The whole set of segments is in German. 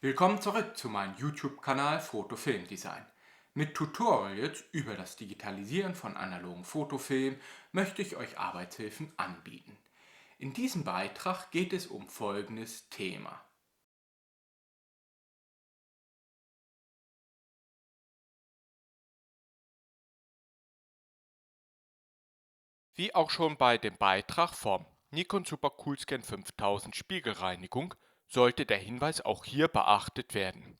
Willkommen zurück zu meinem YouTube-Kanal Foto-Film-Design. Mit Tutorials über das Digitalisieren von analogen Fotofilmen möchte ich euch Arbeitshilfen anbieten. In diesem Beitrag geht es um folgendes Thema. Wie auch schon bei dem Beitrag vom Nikon Super Coolscan 5000 Spiegelreinigung sollte der Hinweis auch hier beachtet werden.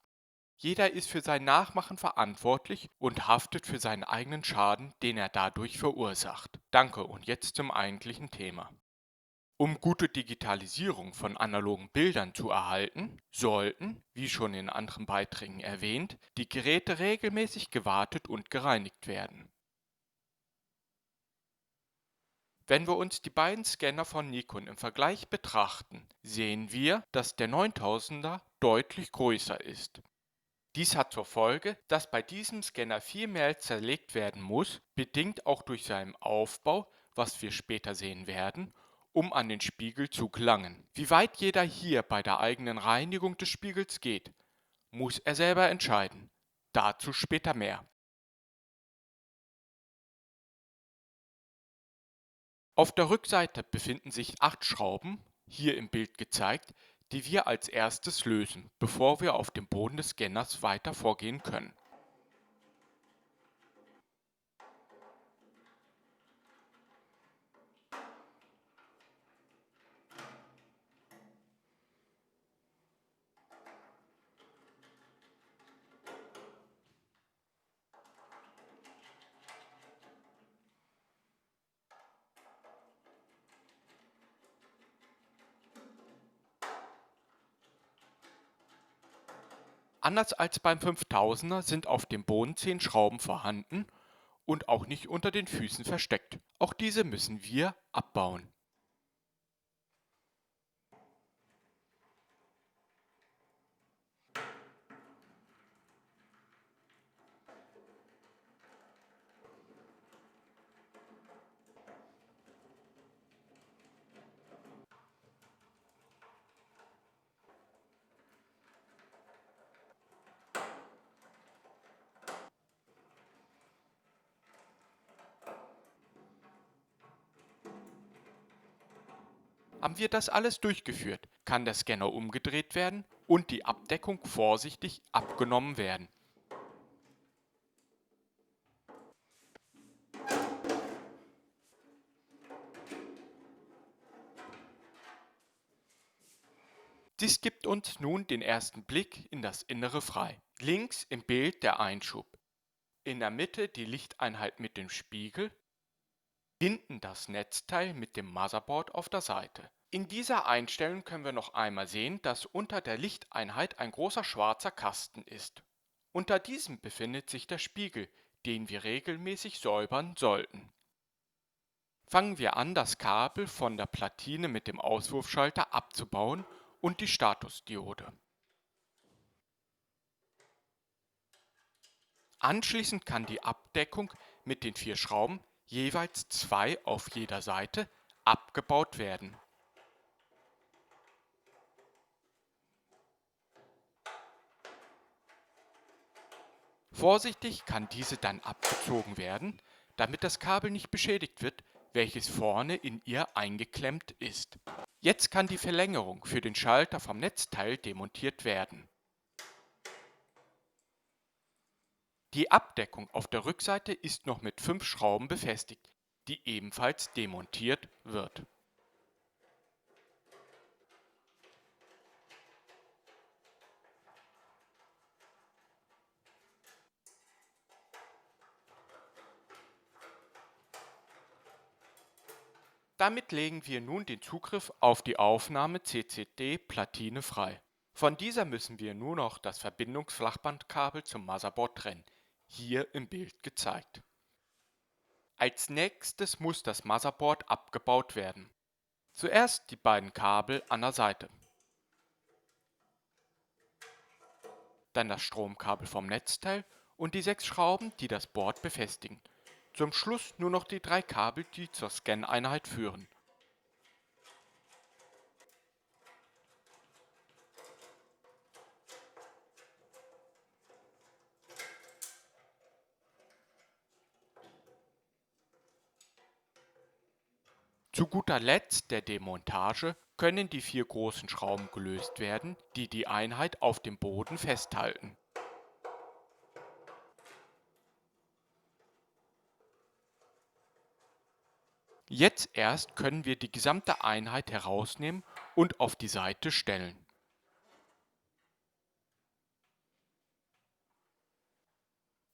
Jeder ist für sein Nachmachen verantwortlich und haftet für seinen eigenen Schaden, den er dadurch verursacht. Danke und jetzt zum eigentlichen Thema. Um gute Digitalisierung von analogen Bildern zu erhalten, sollten, wie schon in anderen Beiträgen erwähnt, die Geräte regelmäßig gewartet und gereinigt werden. Wenn wir uns die beiden Scanner von Nikon im Vergleich betrachten, sehen wir, dass der 9000er deutlich größer ist. Dies hat zur Folge, dass bei diesem Scanner viel mehr zerlegt werden muss, bedingt auch durch seinen Aufbau, was wir später sehen werden, um an den Spiegel zu gelangen. Wie weit jeder hier bei der eigenen Reinigung des Spiegels geht, muss er selber entscheiden. Dazu später mehr. Auf der Rückseite befinden sich 8 Schrauben, hier im Bild gezeigt, die wir als erstes lösen, bevor wir auf dem Boden des Scanners weiter vorgehen können. Anders als beim 5000er sind auf dem Boden 10 Schrauben vorhanden und auch nicht unter den Füßen versteckt. Auch diese müssen wir abbauen. Haben wir das alles durchgeführt, kann der Scanner umgedreht werden und die Abdeckung vorsichtig abgenommen werden. Dies gibt uns nun den ersten Blick in das Innere frei. Links im Bild der Einschub, in der Mitte die Lichteinheit mit dem Spiegel, hinten das Netzteil mit dem Motherboard auf der Seite. In dieser Einstellung können wir noch einmal sehen, dass unter der Lichteinheit ein großer schwarzer Kasten ist. Unter diesem befindet sich der Spiegel, den wir regelmäßig säubern sollten. Fangen wir an, das Kabel von der Platine mit dem Auswurfschalter abzubauen und die Statusdiode. Anschließend kann die Abdeckung mit den 4 Schrauben, jeweils 2 auf jeder Seite, abgebaut werden. Vorsichtig kann diese dann abgezogen werden, damit das Kabel nicht beschädigt wird, welches vorne in ihr eingeklemmt ist. Jetzt kann die Verlängerung für den Schalter vom Netzteil demontiert werden. Die Abdeckung auf der Rückseite ist noch mit 5 Schrauben befestigt, die ebenfalls demontiert wird. Damit legen wir nun den Zugriff auf die Aufnahme CCD-Platine frei. Von dieser müssen wir nur noch das Verbindungsflachbandkabel zum Motherboard trennen, hier im Bild gezeigt. Als nächstes muss das Motherboard abgebaut werden. Zuerst die beiden Kabel an der Seite, dann das Stromkabel vom Netzteil und die 6 Schrauben, die das Board befestigen. Zum Schluss nur noch die 3 Kabel, die zur Scan-Einheit führen. Zu guter Letzt der Demontage können die 4 großen Schrauben gelöst werden, die die Einheit auf dem Boden festhalten. Jetzt erst können wir die gesamte Einheit herausnehmen und auf die Seite stellen.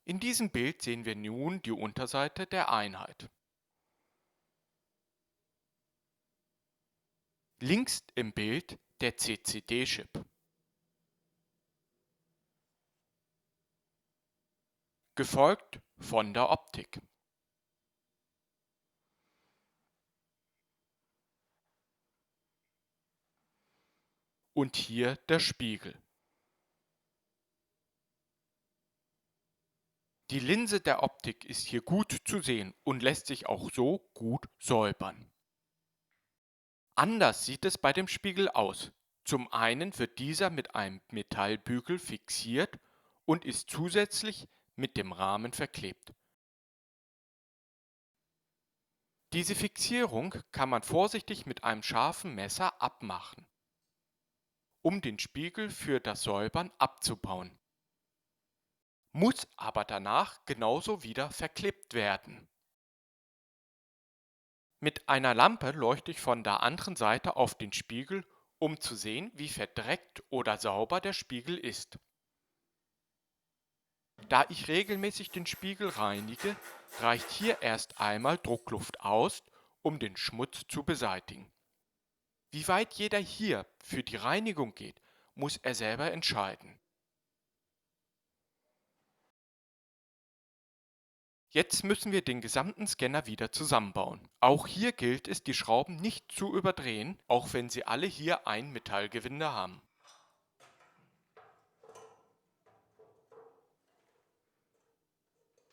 In diesem Bild sehen wir nun die Unterseite der Einheit. Links im Bild der CCD-Chip. Gefolgt von der Optik. Und hier der Spiegel. Die Linse der Optik ist hier gut zu sehen und lässt sich auch so gut säubern. Anders sieht es bei dem Spiegel aus. Zum einen wird dieser mit einem Metallbügel fixiert und ist zusätzlich mit dem Rahmen verklebt. Diese Fixierung kann man vorsichtig mit einem scharfen Messer abmachen, um den Spiegel für das Säubern abzubauen. Muss aber danach genauso wieder verklebt werden. Mit einer Lampe leuchte ich von der anderen Seite auf den Spiegel, um zu sehen, wie verdreckt oder sauber der Spiegel ist. Da ich regelmäßig den Spiegel reinige, reicht hier erst einmal Druckluft aus, um den Schmutz zu beseitigen. Wie weit jeder hier für die Reinigung geht, muss er selber entscheiden. Jetzt müssen wir den gesamten Scanner wieder zusammenbauen. Auch hier gilt es, die Schrauben nicht zu überdrehen, auch wenn sie alle hier ein Metallgewinde haben.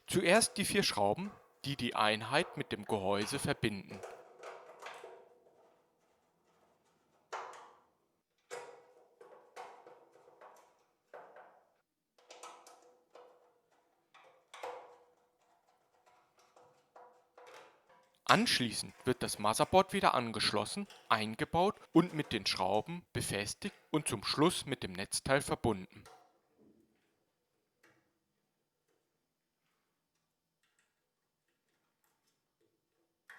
Zuerst die 4 Schrauben, die die Einheit mit dem Gehäuse verbinden. Anschließend wird das Motherboard wieder angeschlossen, eingebaut und mit den Schrauben befestigt und zum Schluss mit dem Netzteil verbunden.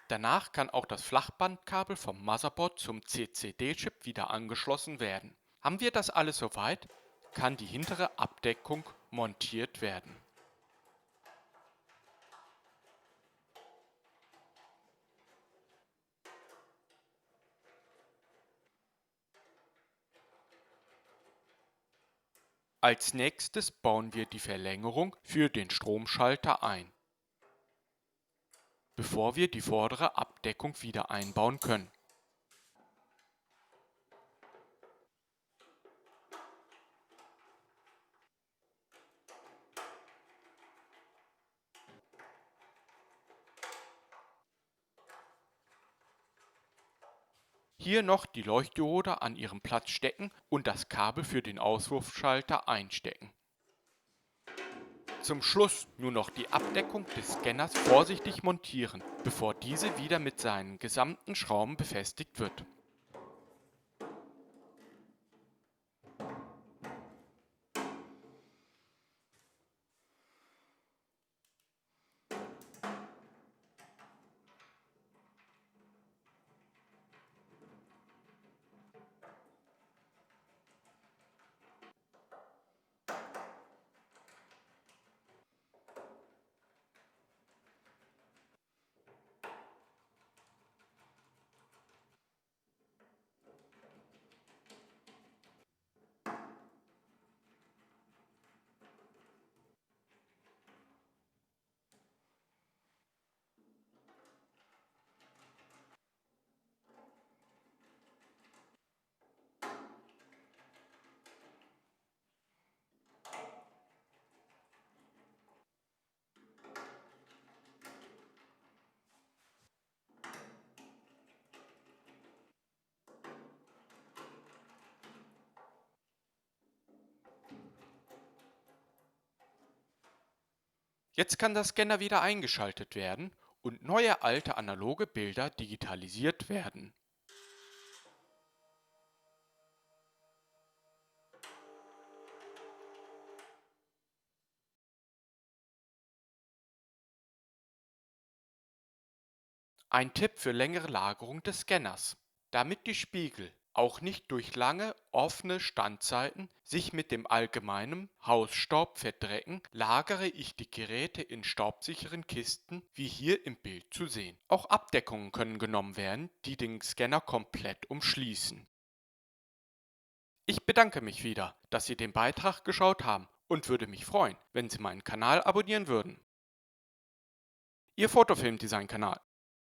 Danach kann auch das Flachbandkabel vom Motherboard zum CCD-Chip wieder angeschlossen werden. Haben wir das alles soweit, kann die hintere Abdeckung montiert werden. Als nächstes bauen wir die Verlängerung für den Stromschalter ein, bevor wir die vordere Abdeckung wieder einbauen können. Hier noch die Leuchtdiode an ihrem Platz stecken und das Kabel für den Auswurfschalter einstecken. Zum Schluss nur noch die Abdeckung des Scanners vorsichtig montieren, bevor diese wieder mit seinen gesamten Schrauben befestigt wird. Jetzt kann der Scanner wieder eingeschaltet werden und neue alte analoge Bilder digitalisiert werden. Ein Tipp für längere Lagerung des Scanners. Damit die Spiegel auch nicht durch lange offene Standzeiten sich mit dem allgemeinen Hausstaub verdrecken, lagere ich die Geräte in staubsicheren Kisten, wie hier im Bild zu sehen. Auch Abdeckungen können genommen werden, die den Scanner komplett umschließen. Ich bedanke mich wieder, dass Sie den Beitrag geschaut haben und würde mich freuen, wenn Sie meinen Kanal abonnieren würden. Ihr Fotofilmdesign-Kanal.